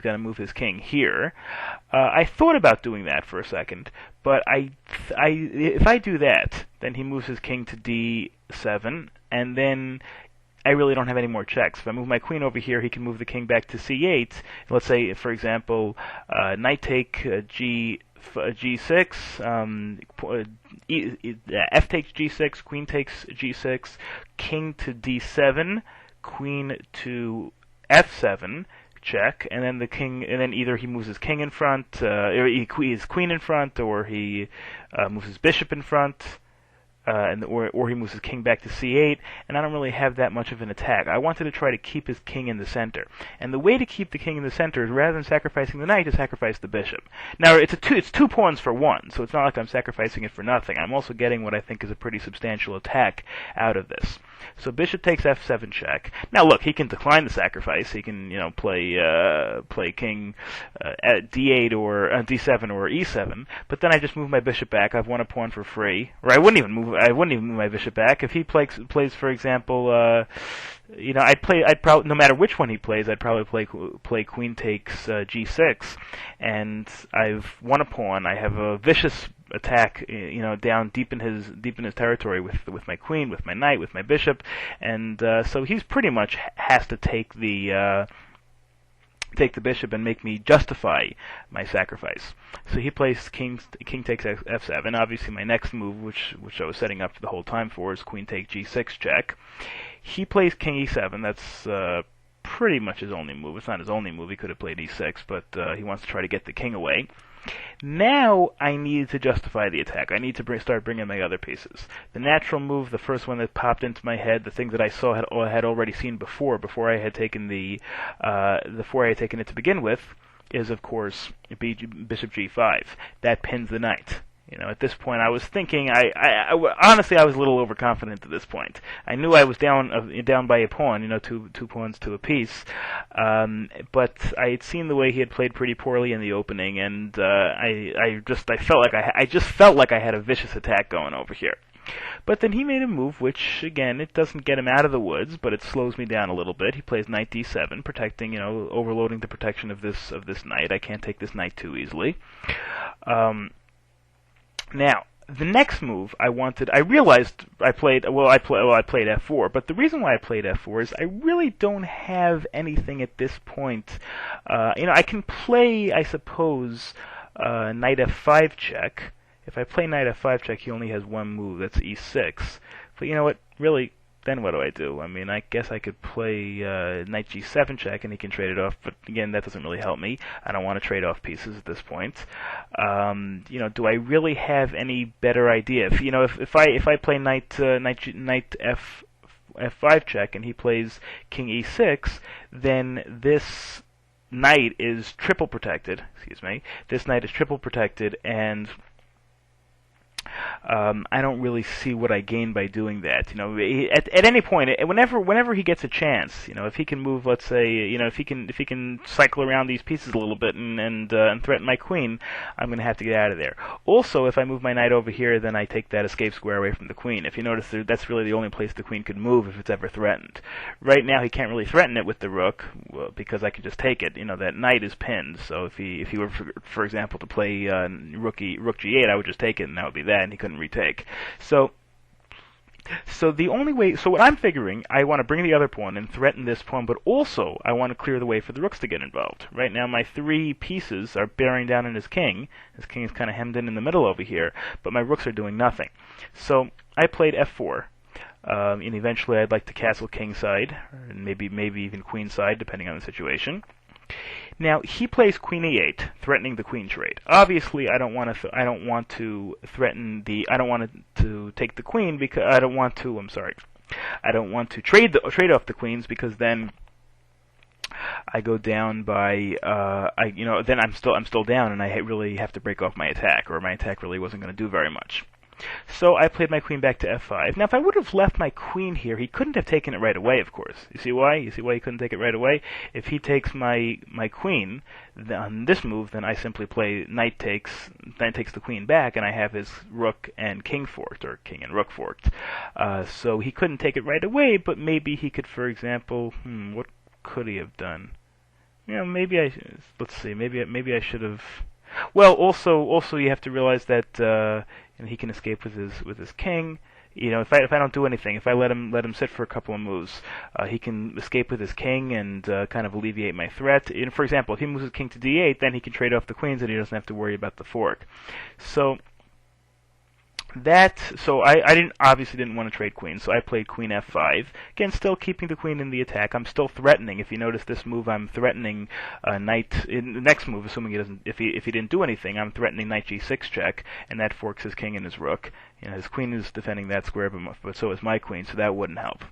going to move his king here. I thought about doing that for a second, but if I do that, then he moves his king to d7, and then I really don't have any more checks. If I move my queen over here, he can move the king back to c8. Let's say, for example, knight take g6, f takes g6, queen takes g6, king to d7, queen to f7, check, and then the king, and then either he moves his king in front, or his queen in front, or he moves his bishop in front. Or he moves his king back to c8, and I don't really have that much of an attack. I wanted to try to keep his king in the center, and the way to keep the king in the center is rather than sacrificing the knight, to sacrifice the bishop. Now it's two pawns for one, so it's not like I'm sacrificing it for nothing. I'm also getting what I think is a pretty substantial attack out of this. So bishop takes f7 check. Now look, he can decline the sacrifice. He can play king at d8 or d7 or e7. But then I just move my bishop back. I've won a pawn for free. Or I wouldn't even move my bishop back if he plays for example. I'd probably, no matter which one he plays, I'd probably play queen takes g6, and I've won a pawn. I have a vicious attack, down deep in his territory with my queen, with my knight, with my bishop, and so he's pretty much has to take the bishop and make me justify my sacrifice. So he plays king takes f7. Obviously, my next move, which I was setting up the whole time for, is queen take g6 check. He plays king e7. That's pretty much his only move. It's not his only move. He could have played e6, but he wants to try to get the king away. Now I need to justify the attack. I need to start bringing my other pieces. The natural move, the first one that popped into my head, the thing that I saw had already seen before I had taken it to begin with, is of course bishop g5. That pins the knight. At this point, I was thinking. Honestly, I was a little overconfident at this point. I knew I was down by a pawn, two pawns to a piece. But I had seen the way he had played pretty poorly in the opening, and I just felt like I had a vicious attack going over here. But then he made a move which, again, it doesn't get him out of the woods, but it slows me down a little bit. He plays knight d7, protecting, overloading the protection of this knight. I can't take this knight too easily. Now, the next move I realized I played f4, but the reason why I played f4 is I really don't have anything at this point. I can play, I suppose, knight f5 check. If I play knight f5 check, he only has one move, that's e6. But you know what, really, then what do I do? I mean, I guess I could play knight g7 check and he can trade it off, but again, that doesn't really help me. I don't want to trade off pieces at this point. Do I really have any better idea? If I play knight f5 check and he plays king e6, then this knight is triple protected. Excuse me. This knight is triple protected, and I don't really see what I gain by doing that. At any point, whenever he gets a chance, if he can move, let's say, if he can cycle around these pieces a little bit and threaten my queen, I'm going to have to get out of there. Also, if I move my knight over here, then I take that escape square away from the queen. If you notice, that's really the only place the queen could move if it's ever threatened. Right now, he can't really threaten it with the rook, because I can just take it. That knight is pinned. So if he were, for example, to play rook g8, I would just take it, and that would be that, and he couldn't retake. So the only way, so what I'm figuring, I want to bring the other pawn and threaten this pawn, but also I want to clear the way for the rooks to get involved. Right now my three pieces are bearing down on his king. His king is kind of hemmed in the middle over here, but my rooks are doing nothing. So I played f4. And eventually I'd like to castle kingside, and maybe even queenside, depending on the situation. Now he plays queen e8, threatening the queen trade. Obviously, I don't want to take the queen because I don't want to trade off the queens, because then I go down by then I'm still down, and I really have to break off my attack, or my attack really wasn't going to do very much. So I played my queen back to f5. Now, if I would have left my queen here, he couldn't have taken it right away, of course. You see why? You see why he couldn't take it right away? If he takes my queen on this move, then I simply play knight takes the queen back, and I have his rook and king forked, or king and rook forked. So he couldn't take it right away, but maybe he could, for example, what could he have done? maybe let's see, maybe I should have. Well, also you have to realize that he can escape with his king. If I don't do anything, if I let him sit for a couple of moves, he can escape with his king and kind of alleviate my threat. For example, if he moves his king to d8, then he can trade off the queens and he doesn't have to worry about the fork. So I obviously didn't want to trade queens, so I played queen f5. Again, still keeping the queen in the attack. I'm still threatening. If you notice this move, I'm threatening knight. In the next move, assuming he doesn't, if he didn't do anything, I'm threatening knight g6 check, and that forks his king and his rook. His queen is defending that square, but so is my queen, so that wouldn't help.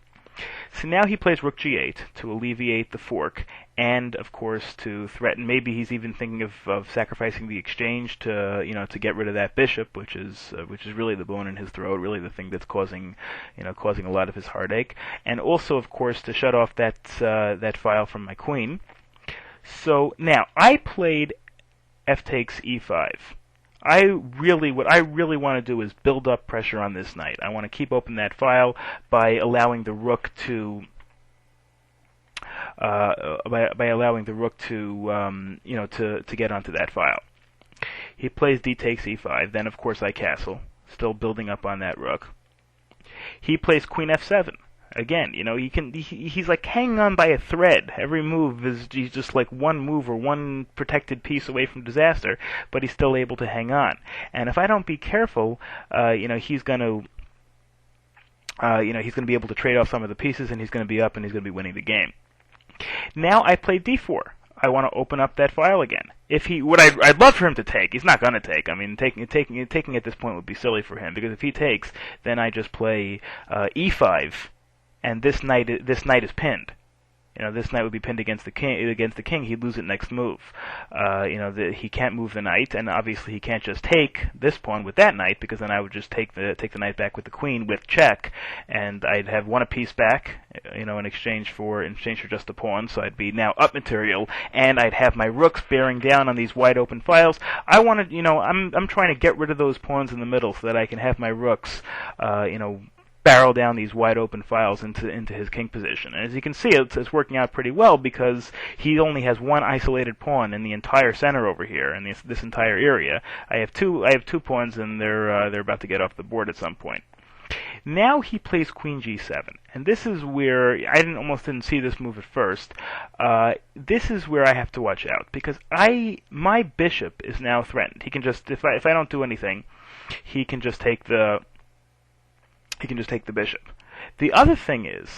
So now he plays rook g8 to alleviate the fork, and of course to threaten. Maybe he's even thinking of sacrificing the exchange to get rid of that bishop, which is really the bone in his throat, really the thing that's causing a lot of his heartache, and also of course to shut off that file from my queen. So now I played f takes e5. What I really want to do is build up pressure on this knight. I want to keep open that file by allowing the rook to to get onto that file. He plays d takes e5. Then of course I castle, still building up on that rook. He plays queen f7. Again, he's like hanging on by a thread. Every move he's just like one move or one protected piece away from disaster, but he's still able to hang on. And if I don't be careful, he's going to be able to trade off some of the pieces, and he's going to be up, and he's going to be winning the game. Now I play d4. I want to open up that file again. I'd love for him to take. He's not going to take. I mean, taking at this point would be silly for him, because if he takes, then I just play e5. And this knight is pinned. This knight would be pinned against the king. He'd lose it next move. He can't move the knight, and obviously he can't just take this pawn with that knight, because then I would just take the knight back with the queen with check, and I'd have one apiece back, in exchange for just a pawn. So I'd be now up material, and I'd have my rooks bearing down on these wide open files. I'm trying to get rid of those pawns in the middle so that I can have my rooks, barrel down these wide open files into his king position. And as you can see, it's working out pretty well, because he only has one isolated pawn in the entire center over here, in this entire area. I have two pawns, and they're about to get off the board at some point. Now he plays queen g7, and this is where I almost didn't see this move at first. This is where I have to watch out, because my bishop is now threatened. He can just, if I don't do anything, he can just take the bishop. The other thing is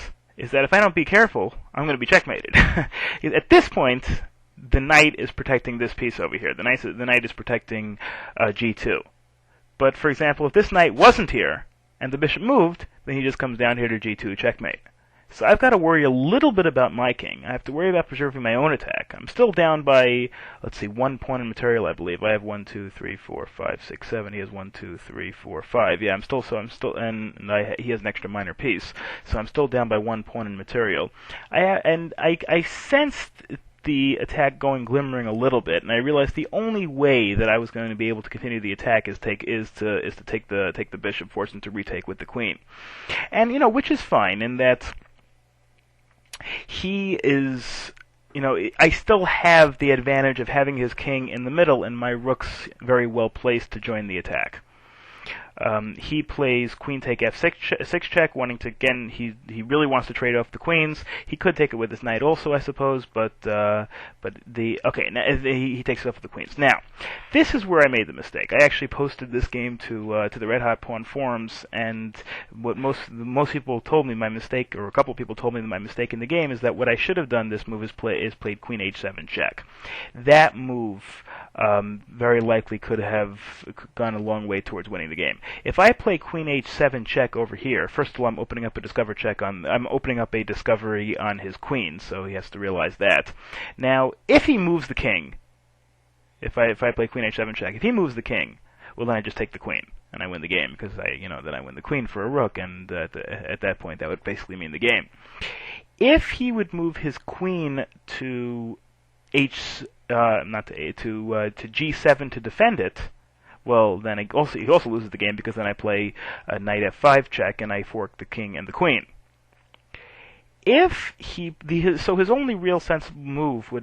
that if I don't be careful, I'm going to be checkmated. At this point, the knight is protecting this piece over here. The knight is protecting g2. But for example, if this knight wasn't here and the bishop moved, then he just comes down here to g2, checkmate. So I've got to worry a little bit about my king. I have to worry about preserving my own attack. I'm still down by, let's see, 1 pawn in material, I believe. I have 1, 2, 3, 4, 5, 6, 7. He has 1, 2, 3, 4, 5. Yeah, he has an extra minor piece. So I'm still down by 1 pawn in material. I sensed the attack going glimmering a little bit, and I realized the only way that I was going to be able to continue the attack is to take the bishop, force him to retake with the queen. And which is fine in that he is, I still have the advantage of having his king in the middle and my rooks very well placed to join the attack. He plays queen take f6 check, wanting to, again, he really wants to trade off the queens. He could take it with his knight also, I suppose, but he takes it off with the queens. Now, this is where I made the mistake. I actually posted this game to the Red Hot Pawn forums, and what most people told me my mistake, or a couple of people told me that my mistake in the game is that what I should have done this move is played queen h7 check. That move very likely could have gone a long way towards winning the game. If I play queen h7 check over here, first of all, I'm opening up a discovery on his queen, so he has to realize that. Now, if he moves the king, if I play queen h7 check, if he moves the king, well, then I just take the queen and I win the game, because then I win the queen for a rook, and at that point that would basically mean the game. If he would move his queen to g7 to defend it, well, then he also loses the game, because then I play knight f5 check and I fork the king and the queen. So his only real sensible move would